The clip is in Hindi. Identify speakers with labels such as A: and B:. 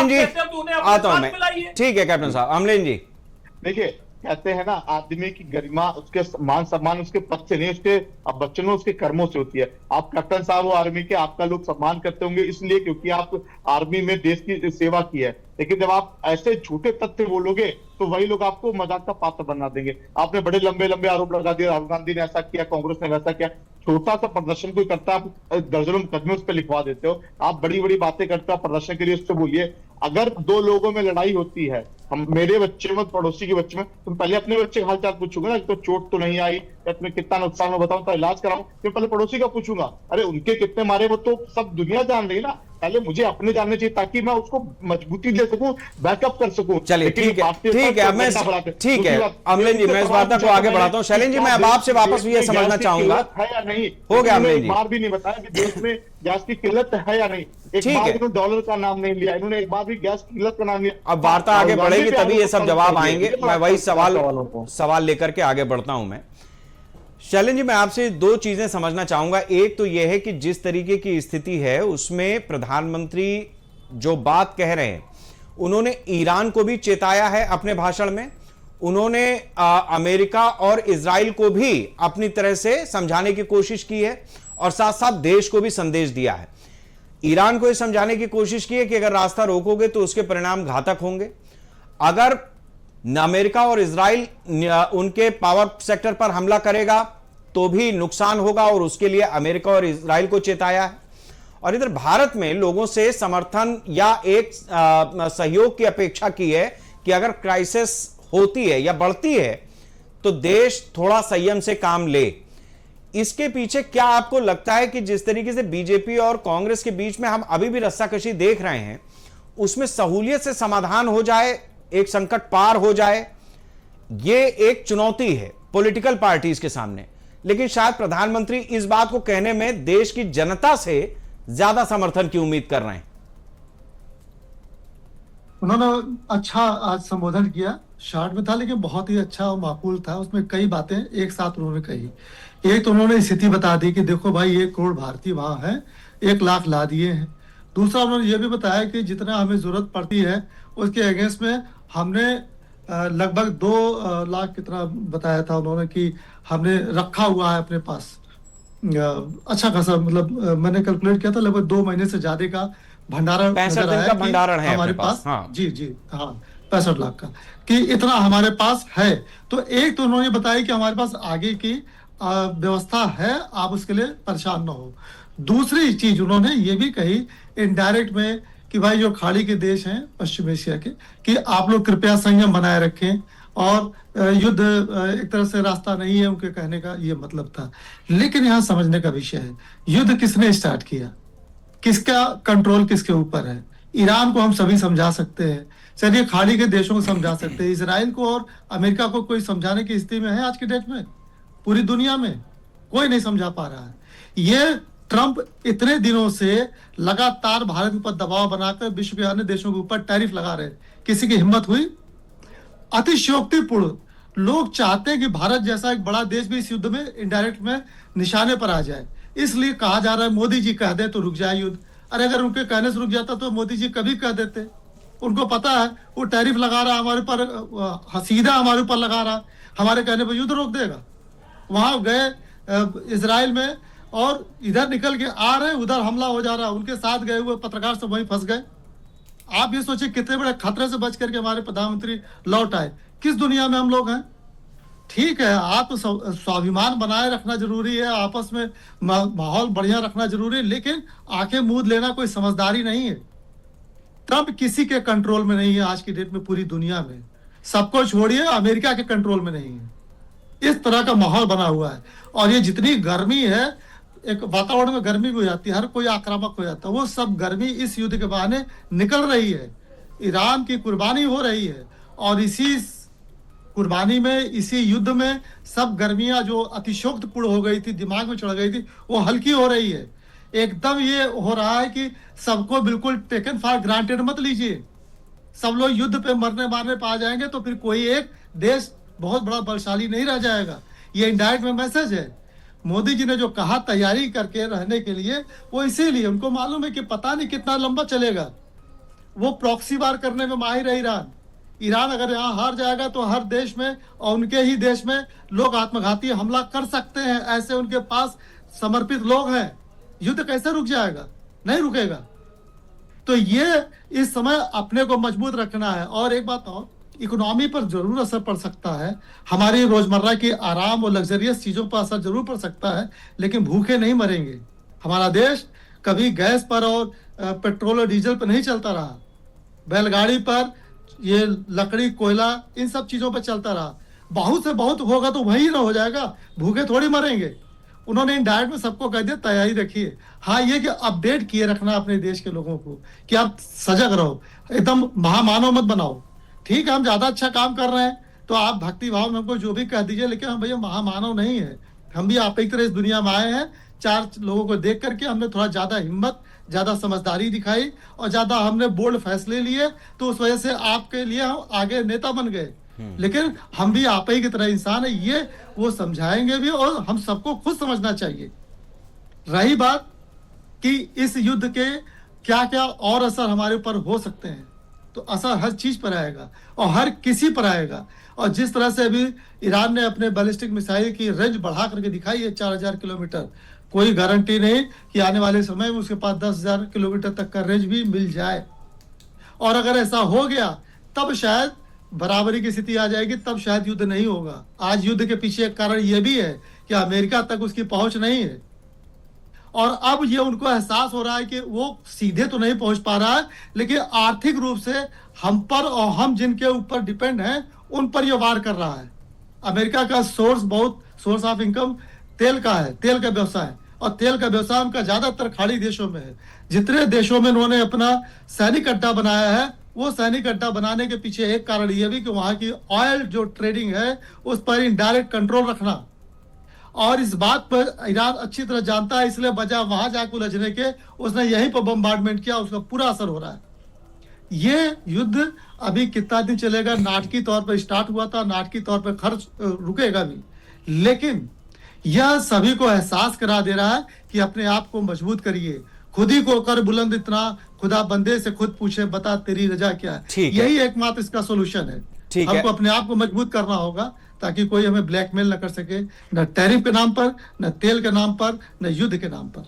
A: अमलेन जी आता हूं मैं, ठीक है कैप्टन साहब। अमलेन जी
B: देखिए, कहते हैं ना, आदमी की गरिमा उसके मान सम्मान उसके पद से नहीं, उसके अब बच्चों में उसके कर्मों से होती है। आप कैप्टन साहब हो आर्मी के, आपका लोग सम्मान करते होंगे इसलिए क्योंकि आप आर्मी में देश की सेवा की है। लेकिन जब आप ऐसे झूठे तथ्य बोलोगे तो वही लोग आपको मजाक का पात्र बना देंगे। आपने बड़े लंबे लंबे आरोप लगा दिए, राहुल गांधी ने ऐसा किया, कांग्रेस ने वैसा किया। छोटा सा प्रदर्शन कोई करता है, आप दर्जनों मुकदमे उस पर लिखवा देते हो। आप बड़ी बड़ी बातें करते हो, प्रदर्शन के लिए उससे बोलिए। अगर दो लोगों में लड़ाई होती है, हम मेरे बच्चे में पड़ोसी के बच्चे में, तुम पहले अपने बच्चे का हालचाल पूछूंगा ना, तो चोट तो नहीं आई या तुम्हें कितना नुकसान हो बताऊं तो इलाज कराऊं, फिर पहले पड़ोसी का पूछूंगा। अरे उनके कितने मारे वो तो सब दुनिया जान रही है ना, पहले मुझे अपने जानने चाहिए ताकि मैं उसको मजबूती दे सकूं, बैकअप कर सकूं।
A: चलिए ठीक है, ठीक है, मैं ठीक है अमलेन जी, मैं इस बात को आगे बढ़ाता हूं। शैलेंद्र जी मैं अब आपसे वापस ये समझना चाहूंगा
B: है या नहीं,
A: हो गया अमलेन जी,
B: एक बार भी नहीं बताया कि देश में गैस की किल्लत है या नहीं। एक बार इन्होंने डॉलर का नाम नहीं लिया, इन्होंने एक बार भी गैस की किल्लत का नाम लिया।
A: अब वार्ता आगे बढ़ेगी तभी ये सब जवाब आएंगे। मैं वही सवाल लेकर के आगे बढ़ता हूं। मैं शैलेंद्र जी मैं आपसे दो चीजें समझना चाहूंगा। एक तो यह है कि जिस तरीके की स्थिति है उसमें प्रधानमंत्री जो बात कह रहे हैं, उन्होंने ईरान को भी चेताया है अपने भाषण में, उन्होंने अमेरिका और इजराइल को भी अपनी तरह से समझाने की कोशिश की है और साथ साथ देश को भी संदेश दिया है। ईरान को यह समझाने की कोशिश की है कि अगर रास्ता रोकोगे तो उसके परिणाम घातक होंगे। अगर अमेरिका और इजराइल उनके पावर सेक्टर पर हमला करेगा तो भी नुकसान होगा और उसके लिए अमेरिका और इजराइल को चेताया है। और इधर भारत में लोगों से समर्थन या एक सहयोग की अपेक्षा की है कि अगर क्राइसिस होती है या बढ़ती है तो देश थोड़ा संयम से काम ले। इसके पीछे क्या आपको लगता है कि जिस तरीके से बीजेपी और कांग्रेस के बीच में हम अभी भी रस्साकशी देख रहे हैं, उसमें सहूलियत से समाधान हो जाए, एक संकट पार हो जाए? यह एक चुनौती है पॉलिटिकल पार्टीज के सामने, लेकिन शायद प्रधानमंत्री इस बात को कहने में देश की जनता से ज्यादा समर्थन की उम्मीद कर रहे हैं।
C: उन्होंने अच्छा आज संबोधन किया, शॉर्ट में था लेकिन बहुत ही अच्छा और माकूल था। उसमें कई बातें एक साथ उन्होंने कही। एक तो उन्होंने स्थिति बता दी कि देखो भाई 1 करोड़ भारतीय वहां है, 1 लाख ला दिए हैं। दूसरा उन्होंने ये भी बताया कि जितना हमें जरूरत पड़ती है उसके अगेंस्ट में हमने लगभग 2 लाख कितना बताया था उन्होंने कि हमने रखा हुआ है अपने पास। अच्छा खासा, मतलब मैंने कैलकुलेट किया था लगभग 2 महीने से ज्यादा का भंडारण,
A: 65 दिन का भंडारण है
C: हमारे पास।
A: हाँ।
C: जी हाँ, 65 लाख का, कि इतना हमारे पास है। तो एक तो उन्होंने बताया कि हमारे पास आगे की व्यवस्था है, आप उसके लिए परेशान ना हो। दूसरी चीज उन्होंने ये भी कही इनडायरेक्ट में कि भाई जो खाड़ी के देश हैं पश्चिम एशिया के, कि आप लोग कृपया संयम बनाए रखें और युद्ध एक तरह से रास्ता नहीं है, उनके कहने का ये मतलब था। लेकिन यहाँ समझने का विषय है, युद्ध किसने स्टार्ट किया, किसका कंट्रोल किसके ऊपर है? ईरान को हम सभी समझा सकते हैं, चलिए खाड़ी के देशों को समझा सकते हैं, इजराइल को और अमेरिका को कोई समझाने की स्थिति में है आज की डेट में? पूरी दुनिया में कोई नहीं समझा पा रहा है। ये ट्रंप इतने दिनों से लगातार भारत के ऊपर दबाव बनाकर विश्व के अन्य देशों के ऊपर टैरिफ लगा रहे, किसी की हिम्मत हुई? अतिशयोक्तिपूर्ण लोग चाहते हैं कि भारत जैसा एक बड़ा देश भी इस युद्ध में इनडायरेक्ट में निशाने पर आ जाए, इसलिए कहा जा रहा है मोदी जी कह दे तो रुक जाए युद्ध। अरे अगर उनके कहने से रुक जाता तो मोदी जी कभी कह देते। उनको पता है वो टैरिफ लगा रहा है हमारे पर, सीधा हमारे ऊपर लगा रहा, हमारे कहने पर युद्ध रोक देगा। वहां गए इजराइल में और इधर निकल के आ रहे, उधर हमला हो जा रहा, उनके साथ गए हुए पत्रकार सब वहीं फंस गए। आप ये सोचिए कितने बड़े खतरे से बच करके हमारे प्रधानमंत्री लौट आए। किस दुनिया में हम लोग हैं? ठीक है, आप स्वाभिमान बनाए रखना जरूरी है, आपस में माहौल बढ़िया रखना जरूरी है, लेकिन आंखें मूंद लेना कोई समझदारी नहीं है। ट्रंप किसी के कंट्रोल में नहीं है आज की डेट में, पूरी दुनिया में सबको छोड़िए, अमेरिका के कंट्रोल में नहीं है। इस तरह का माहौल बना हुआ है और ये जितनी गर्मी है, एक वातावरण में गर्मी भी हो जाती है, हर कोई आक्रामक हो जाता है, वो सब गर्मी इस युद्ध के बहाने निकल रही है। ईरान की कुर्बानी हो रही है और इसी कुर्बानी में, इसी युद्ध में सब गर्मियां जो अतिशोक्तपूर्ण हो गई थी, दिमाग में चढ़ गई थी, वो हल्की हो रही है। एकदम ये हो रहा है कि सबको बिल्कुल टेकन फॉर ग्रांटेड मत लीजिए। सब लोग युद्ध पे मरने मारने पे आ जाएंगे तो फिर कोई एक देश बहुत बड़ा बलशाली नहीं रह जाएगा। ये इनडायरेक्ट में मैसेज है। मोदी जी ने जो कहा तैयारी करके रहने के लिए, वो इसीलिए उनको मालूम है कि पता नहीं कितना लंबा चलेगा। वो प्रॉक्सी वार करने में माहिर है ईरान। ईरान अगर यहाँ हार जाएगा तो हर देश में और उनके ही देश में लोग आत्मघाती हमला कर सकते हैं, ऐसे उनके पास समर्पित लोग हैं। युद्ध कैसे रुक जाएगा? नहीं रुकेगा। तो ये इस समय अपने को मजबूत रखना है। और एक बात और, इकोनॉमी पर जरूर असर पड़ सकता है, हमारी रोजमर्रा की आराम और लग्जरियस चीजों पर असर जरूर पड़ सकता है, लेकिन भूखे नहीं मरेंगे। हमारा देश कभी गैस पर और पेट्रोल और डीजल पर नहीं चलता रहा, बैलगाड़ी पर, ये लकड़ी कोयला इन सब चीजों पर चलता रहा। बहुत से बहुत होगा तो वही ना हो जाएगा, भूखे थोड़ी मरेंगे। उन्होंने इनडायरेक्ट में सबको कह दिया तैयारी रखिए। हाँ, ये कि अपडेट किए रखना अपने देश के लोगों को कि आप सजग रहो, एकदम महामानव मत बनाओ। ठीक है, हम ज्यादा अच्छा काम कर रहे हैं तो आप भक्ति भाव में हमको जो भी कह दीजिए, लेकिन हम भैया महामानव नहीं है। हम भी आप ही तरह इस दुनिया में आए हैं, चार लोगों को देख करके हमने थोड़ा ज्यादा हिम्मत, ज्यादा समझदारी दिखाई और ज्यादा हमने बोल्ड फैसले लिए, तो उस वजह से आपके लिए हम आगे नेता बन गए। लेकिन हम भी आप ही की तरह इंसान है, ये वो समझाएंगे भी और हम सबको खुद समझना चाहिए। रही बात कि इस युद्ध के क्या क्या और असर हमारे ऊपर हो सकते हैं, तो असर हर चीज पर आएगा और हर किसी पर आएगा। और जिस तरह से अभी ईरान ने अपने बैलिस्टिक मिसाइल की रेंज बढ़ा करके दिखाई है 4000 किलोमीटर, कोई गारंटी नहीं कि आने वाले समय में उसके पास 10,000 किलोमीटर तक का रेंज भी मिल जाए। और अगर ऐसा हो गया तब शायद बराबरी की स्थिति आ जाएगी, तब शायद युद्ध नहीं होगा। आज युद्ध के पीछे एक कारण यह भी है कि अमेरिका तक उसकी पहुंच नहीं है, और अब ये उनको एहसास हो रहा है कि वो सीधे तो नहीं पहुंच पा रहा है, लेकिन आर्थिक रूप से हम पर और हम जिनके ऊपर डिपेंड हैं उन पर ये वार कर रहा है। अमेरिका का सोर्स ऑफ इनकम तेल का है, तेल का व्यवसाय, और तेल का व्यवसाय उनका ज्यादातर खाड़ी देशों में है। जितने देशों में उन्होंने अपना सैनिक अड्डा बनाया है, वो सैनिक अड्डा बनाने के पीछे एक कारण यह भी कि वहां की ऑयल जो ट्रेडिंग है उस पर इनडायरेक्ट कंट्रोल रखना। और इस बात पर ईरान अच्छी तरह जानता है, इसलिए बजाय वहां जाकर उलझने के उसने यहीं पर बम्बार्डमेंट किया, उसका पूरा असर हो रहा है। ये युद्ध अभी कितना दिन चलेगा, नाटकीय तौर पर स्टार्ट हुआ था, नाटकीय तौर पर खर्च रुकेगा भी, लेकिन यह सभी को एहसास करा दे रहा है कि अपने आप को मजबूत करिए, खुद ही को कर बुलंद इतना, खुदा बंदे से खुद पूछे बता तेरी रजा क्या है। यही एकमात्र इसका सोल्यूशन है। हमको अपने आप को मजबूत करना होगा ताकि कोई हमें ब्लैकमेल न कर सके, न टैरिफ के नाम पर, न तेल के नाम पर, न युद्ध के नाम पर।